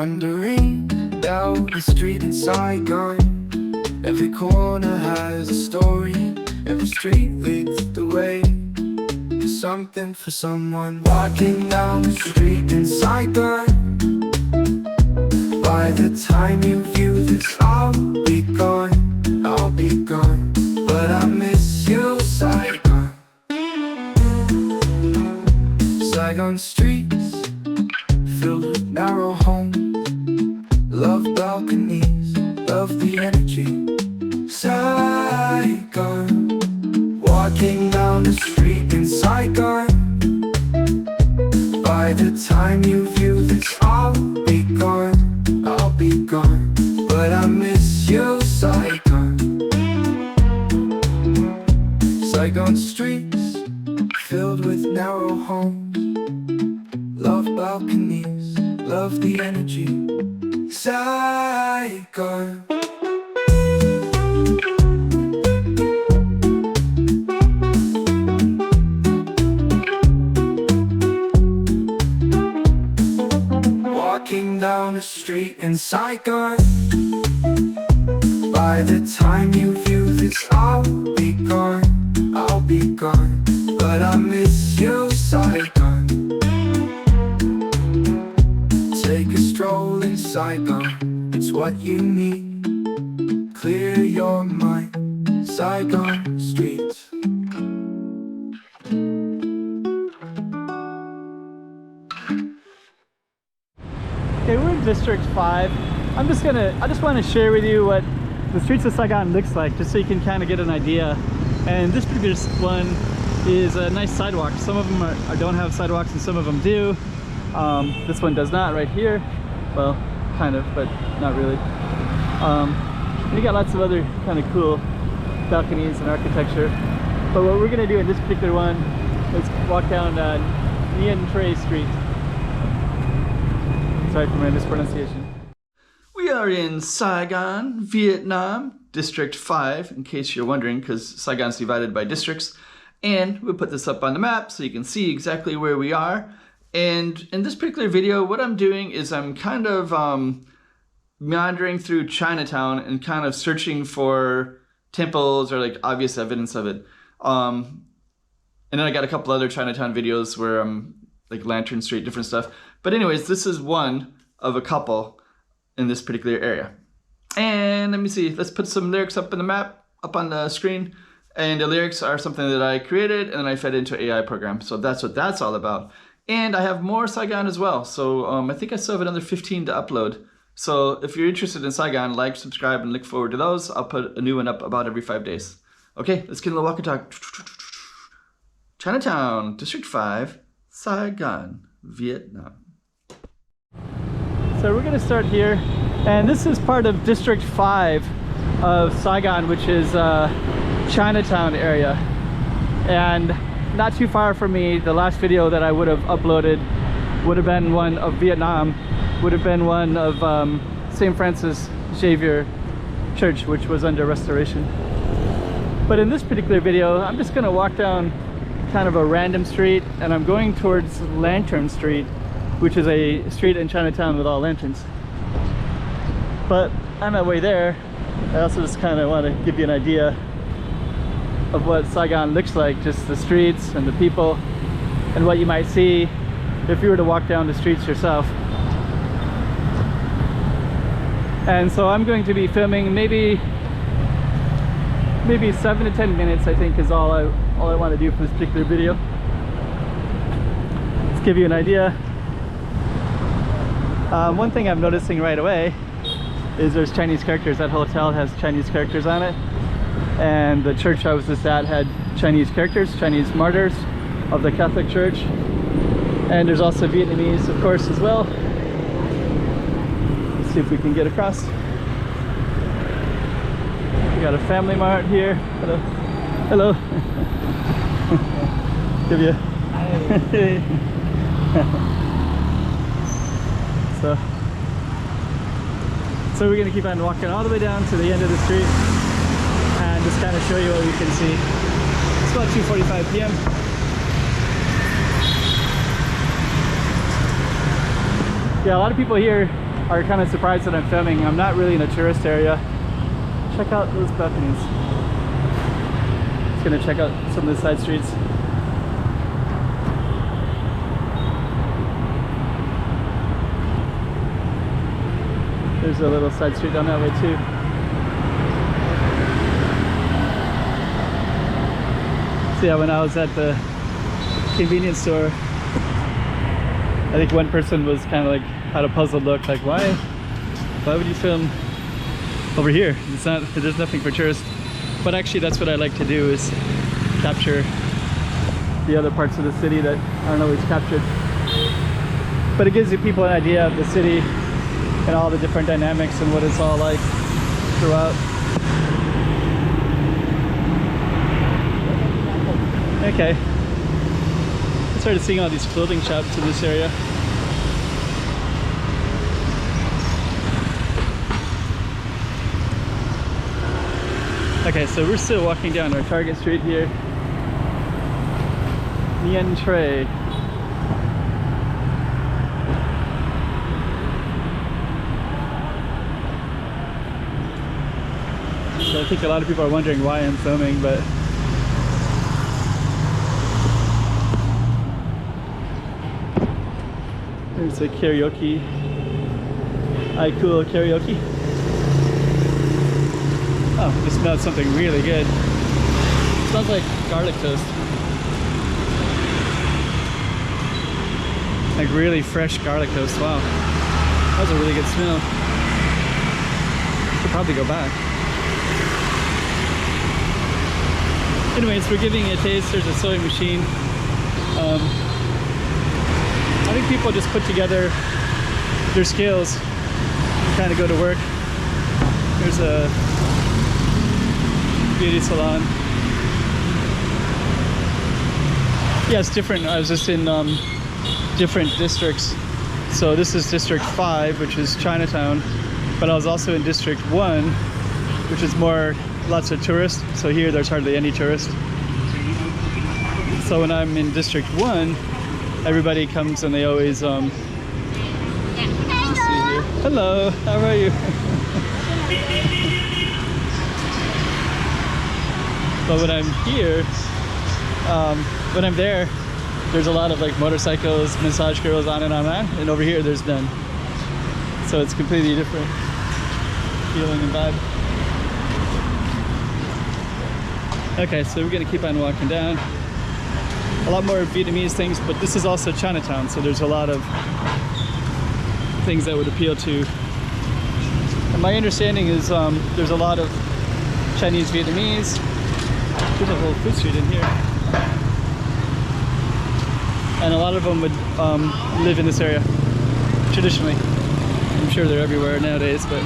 Wandering down the street in Saigon, every corner has a story, every street leads the way to something for someone. Walking down the street in Saigon, by the time you view this I'll be gone, I'll be gone. But I miss you, Saigon. Saigon streets filled with narrow homes, love balconies, love the energy. Saigon, walking down the street in Saigon, by the time you view this I'll be gone, I'll be gone. But I miss you, Saigon. Saigon streets filled with narrow homes, love balconies, love the energy. Saigon. Walking down the street in Saigon, by the time you view this I'll be gone, I'll be gone. But I miss you, Saigon. Take a stroll in Saigon, it's what you need. Clear your mind, Saigon streets. Okay, we're in District 5. I just want to share with you what the streets of Saigon looks like, just so you can kind of get an idea. And this particular one is a nice sidewalk. Some of them don't have sidewalks and some of them do. This one does not right here. Well, kind of, but not really. You got lots of other kind of cool balconies and architecture. But what we're going to do in this particular one is walk down Nguyen Tray Street. Sorry for my mispronunciation. We are in Saigon, Vietnam, District 5, in case you're wondering, because Saigon's divided by districts. And we'll put this up on the map so you can see exactly where we are. And in this particular video, what I'm doing is I'm kind of meandering through Chinatown and kind of searching for temples or like obvious evidence of it. And then I got a couple other Chinatown videos where I'm like Lantern Street, different stuff. But anyways, this is one of a couple in this particular area. And let me see, let's put some lyrics up on the map, up on the screen. And the lyrics are something that I created and then I fed into an AI program. So that's what that's all about. And I have more Saigon as well. So I think I still have another 15 to upload. So if you're interested in Saigon, like, subscribe, and look forward to those. I'll put a new one up about every 5 days. Okay, let's get a little walk and talk. Chinatown, District 5, Saigon, Vietnam. So we're gonna start here. And this is part of District 5 of Saigon, which is Chinatown area. And not too far from me, the last video that I would have uploaded would have been one of Vietnam, would have been one of St. Francis Xavier Church, which was under restoration. But in this particular video, I'm just gonna walk down kind of a random street, and I'm going towards Lantern Street, which is a street in Chinatown with all lanterns. But on my way there, I also just kind of want to give you an idea of what Saigon looks like, just the streets and the people and what you might see if you were to walk down the streets yourself. And so I'm going to be filming maybe 7 to 10 minutes, I think, is all I want to do for this particular video. Let's give you an idea. One thing I'm noticing right away is there's Chinese characters. That hotel has Chinese characters on it, and the church I was just at had Chinese characters, Chinese martyrs of the Catholic Church, and there's also Vietnamese, of course, as well. Let's see if we can get across. We got a Family Mart here. Hello. Hello. Give you. Hey. So we're gonna keep on walking all the way down to the end of the street and just kind of show you what we can see. It's about 2:45 p.m. Yeah, a lot of people here are kind of surprised that I'm filming. I'm not really in a tourist area. Check out those balconies. Just gonna check out some of the side streets. There's a little side street down that way too. So yeah, when I was at the convenience store, I think one person was kind of like, had a puzzled look, like why would you film over here? It's not, there's nothing for tourists. But actually that's what I like to do, is capture the other parts of the city that aren't always captured. But it gives you people an idea of the city and all the different dynamics and what it's all like throughout. Okay. I started seeing all these clothing shops in this area. Okay, so we're still walking down our Target Street here. Nien Tre. So I think a lot of people are wondering why I'm filming, but there's a karaoke. I cool karaoke. Oh, it smells something really good. It smells like garlic toast. Like really fresh garlic toast. Wow. That was a really good smell. Should probably go back. Anyways, we're giving it a taste. There's a sewing machine. I think people just put together their skills and kind of go to work. There's a beauty salon. Yeah, it's different. I was just in different districts. So this is District 5, which is Chinatown, but I was also in District 1, which is more lots of tourists. So here there's hardly any tourists. So when I'm in District 1, everybody comes and they always let's see here. Hello, how are you? But when I'm here, when I'm there, there's a lot of like motorcycles, massage girls, on and on and on. And over here there's none. So it's completely different feeling and vibe. Okay, so we're gonna keep on walking down. A lot more Vietnamese things, but this is also Chinatown, so there's a lot of things that would appeal to. And my understanding is there's a lot of Chinese Vietnamese. There's a whole food street in here. And a lot of them would live in this area, traditionally. I'm sure they're everywhere nowadays, but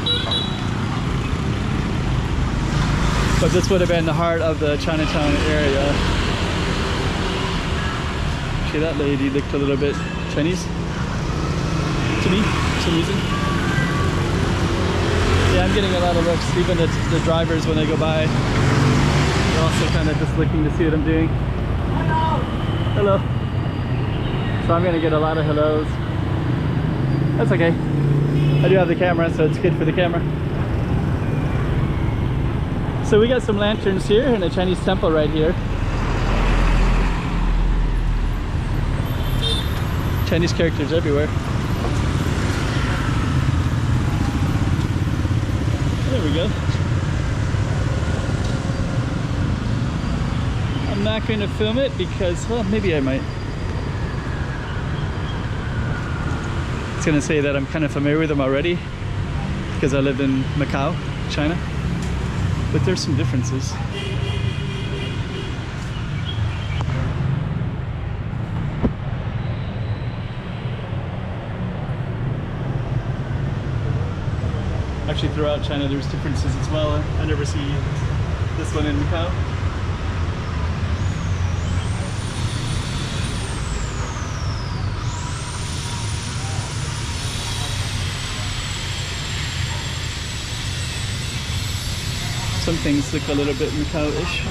this would have been the heart of the Chinatown area. Okay, that lady looked a little bit Chinese to me for some reason. Yeah, I'm getting a lot of looks. Even the drivers, when they go by, they're also kind of just looking to see what I'm doing. Hello! Hello. So I'm gonna get a lot of hellos. That's okay. I do have the camera, so it's good for the camera. So we got some lanterns here and a Chinese temple right here. Chinese characters everywhere. There we go. I'm not going to film it because, well, maybe I might. I was going to say that I'm kind of familiar with them already because I lived in Macau, China. But there's some differences. Actually, throughout China, there's differences as well. I never see this one in Macau. Some things look a little bit Macau-ish.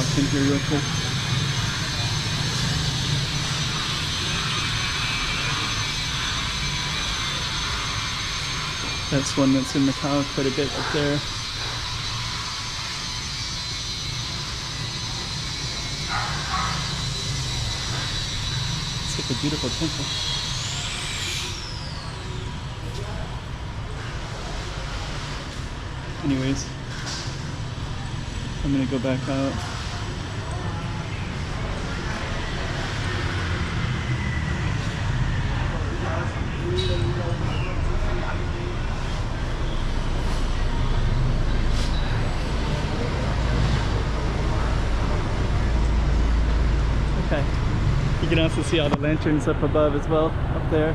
walk in here real quick. That's one that's in Macau quite a bit up there. It's like a beautiful temple. Anyways, I'm gonna go back out. Okay, you can also see all the lanterns up above as well, up there.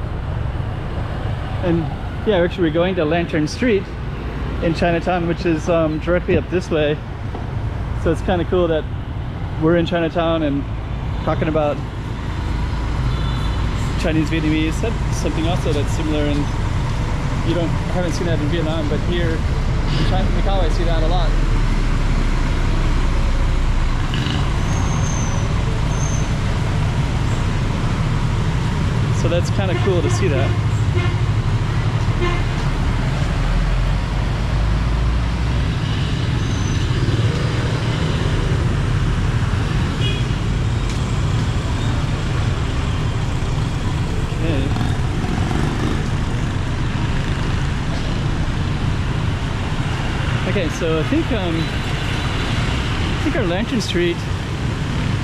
And yeah, actually we're going to Lantern Street in Chinatown, which is directly up this way. So it's kind of cool that we're in Chinatown and talking about Chinese Vietnamese. That's something also that's similar, and I haven't seen that in Vietnam, but here in Macau I see that a lot. So that's kind of cool to see that. Okay, so I think our Lantern Street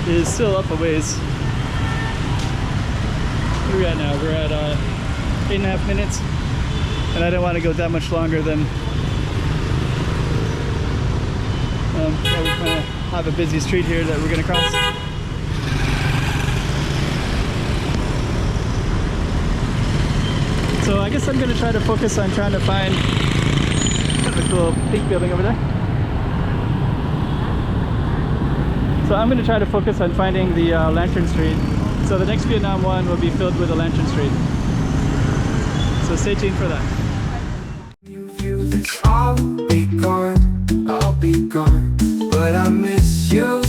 is still up a ways. Where are we at now? We're at 8.5 minutes, and I don't want to go that much longer than yeah, we kind of have a busy street here that we're going to cross. So I guess I'm going to try to focus on trying to find a cool pink building over there. So I'm going to try to focus on finding the Lantern Street. So the next Vietnam one will be filled with the Lantern Street. So stay tuned for that. You feel this, I'll be gone, but I miss you.